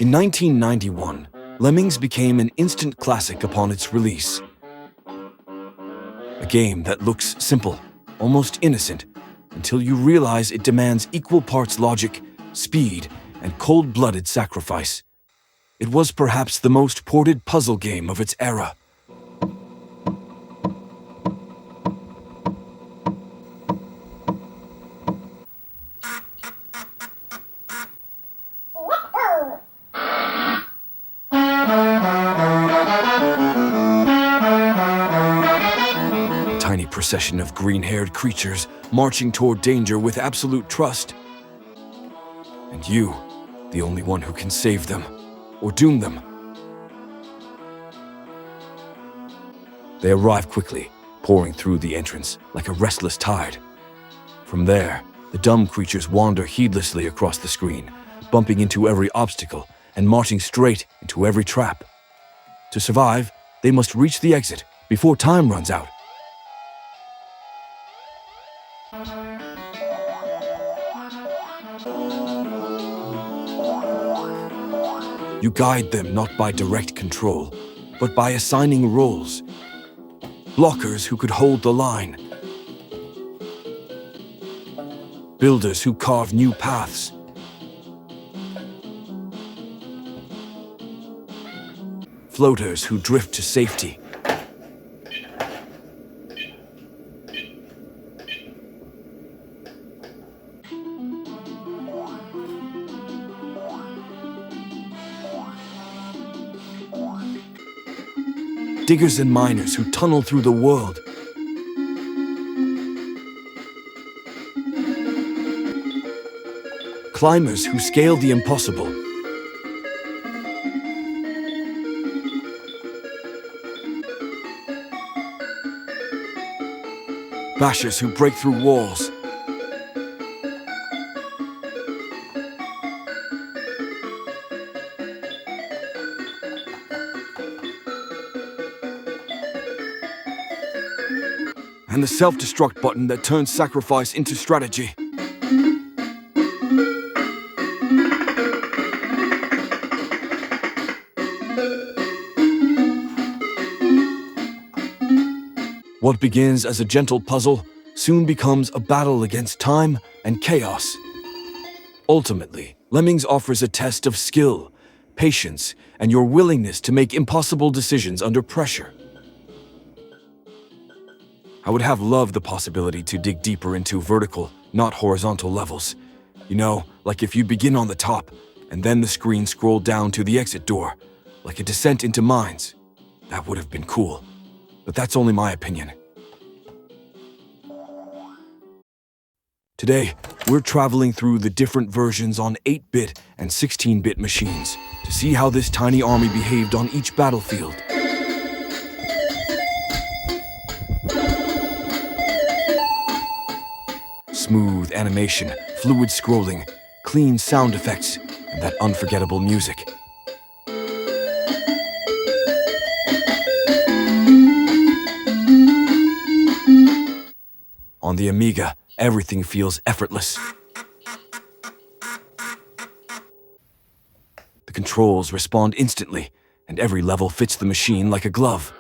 In 1991, Lemmings became an instant classic upon its release. A game that looks simple, almost innocent, until you realize it demands equal parts logic, speed, and cold-blooded sacrifice. It was perhaps the most ported puzzle game of its era. Tiny procession of green-haired creatures marching toward danger with absolute trust. And you, the only one who can save them, or doom them. They arrive quickly, pouring through the entrance like a restless tide. From there, the dumb creatures wander heedlessly across the screen, bumping into every obstacle and marching straight into every trap. To survive, they must reach the exit before time runs out. You guide them not by direct control, but by assigning roles. Blockers who could hold the line. Builders who carve new paths. Floaters who drift to safety. Diggers and miners who tunnel through the world. Climbers who scale the impossible. Bashers who break through walls. And the self-destruct button that turns sacrifice into strategy. What begins as a gentle puzzle soon becomes a battle against time and chaos. Ultimately, Lemmings offers a test of skill, patience, and your willingness to make impossible decisions under pressure. I would have loved the possibility to dig deeper into vertical, not horizontal levels. You know, like if you begin on the top, and then the screen scrolled down to the exit door, like a descent into mines. That would have been cool. But that's only my opinion. Today, we're traveling through the different versions on 8-bit and 16-bit machines to see how this tiny army behaved on each battlefield. Smooth animation, fluid scrolling, clean sound effects, and that unforgettable music. On the Amiga, everything feels effortless. The controls respond instantly, and every level fits the machine like a glove.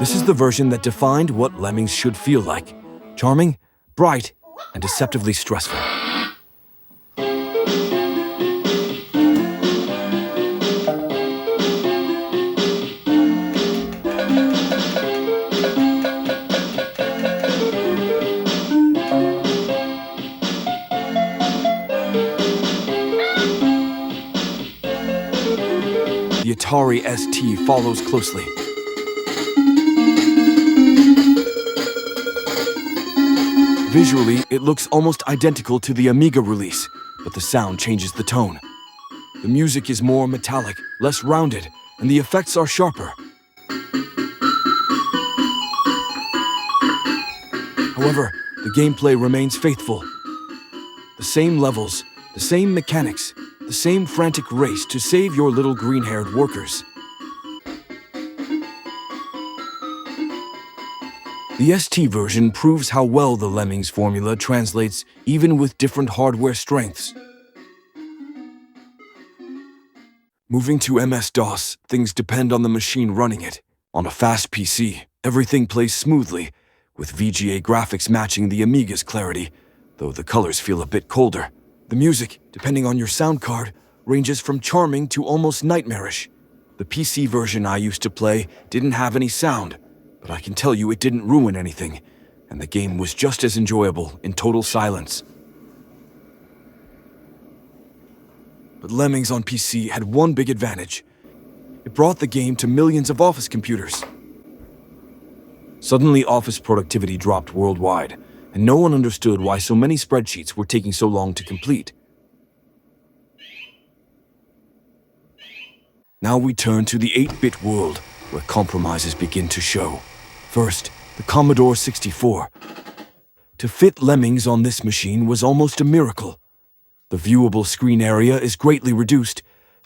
This is the version that defined what Lemmings should feel like. Charming, bright, and deceptively stressful. The Atari ST follows closely. Visually, it looks almost identical to the Amiga release, but the sound changes the tone. The music is more metallic, less rounded, and the effects are sharper. However, the gameplay remains faithful. The same levels, the same mechanics, the same frantic race to save your little green-haired workers. The ST version proves how well the Lemmings formula translates even with different hardware strengths. Moving to MS-DOS, things depend on the machine running it. On a fast PC, everything plays smoothly, with VGA graphics matching the Amiga's clarity, though the colors feel a bit colder. The music, depending on your sound card, ranges from charming to almost nightmarish. The PC version I used to play didn't have any sound, but I can tell you it didn't ruin anything, and the game was just as enjoyable in total silence. But Lemmings on PC had one big advantage. It brought the game to millions of office computers. Suddenly, office productivity dropped worldwide, and no one understood why so many spreadsheets were taking so long to complete. Now we turn to the 8-bit world, where compromises begin to show. First, the Commodore 64. To fit Lemmings on this machine was almost a miracle. The viewable screen area is greatly reduced,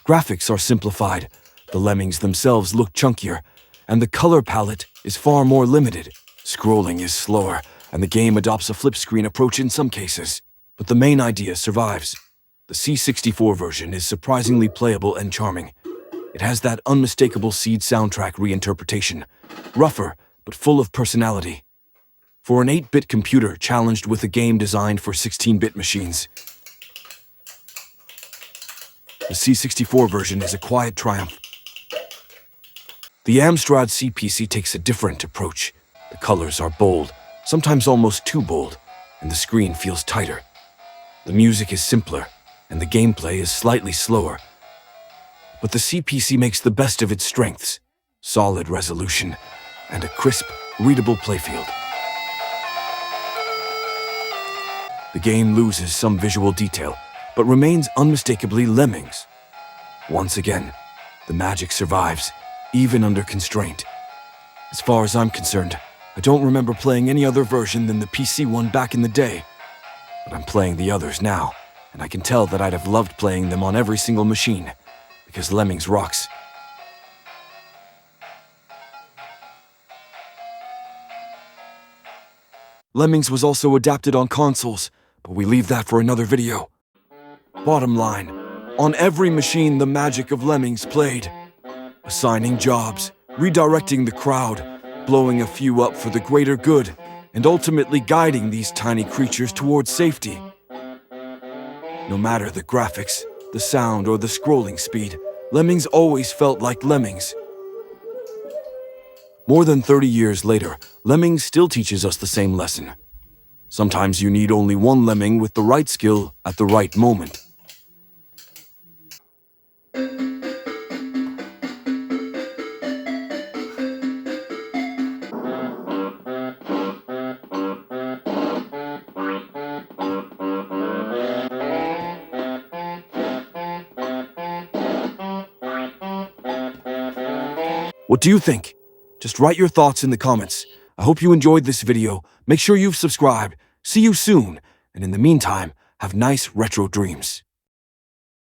graphics are simplified, the Lemmings themselves look chunkier, and the color palette is far more limited. Scrolling is slower, and the game adopts a flip-screen approach in some cases. But the main idea survives. The C64 version is surprisingly playable and charming. It has that unmistakable Seed soundtrack reinterpretation, rougher but full of personality. For an 8-bit computer challenged with a game designed for 16-bit machines, the C64 version is a quiet triumph. The Amstrad CPC takes a different approach. The colors are bold, sometimes almost too bold, and the screen feels tighter. The music is simpler, and the gameplay is slightly slower. But the CPC makes the best of its strengths: solid resolution and a crisp, readable playfield. The game loses some visual detail, but remains unmistakably Lemmings. Once again, the magic survives, even under constraint. As far as I'm concerned, I don't remember playing any other version than the PC one back in the day. But I'm playing the others now, and I can tell that I'd have loved playing them on every single machine, because Lemmings rocks. Lemmings was also adapted on consoles, but we leave that for another video. Bottom line, on every machine the magic of Lemmings played. Assigning jobs, redirecting the crowd, blowing a few up for the greater good, and ultimately guiding these tiny creatures towards safety. No matter the graphics, the sound, or the scrolling speed, Lemmings always felt like Lemmings. More than 30 years later, Lemmings still teaches us the same lesson. Sometimes you need only one Lemming with the right skill at the right moment. What do you think? Just write your thoughts in the comments. I hope you enjoyed this video. Make sure you've subscribed. See you soon, and in the meantime, have nice retro dreams.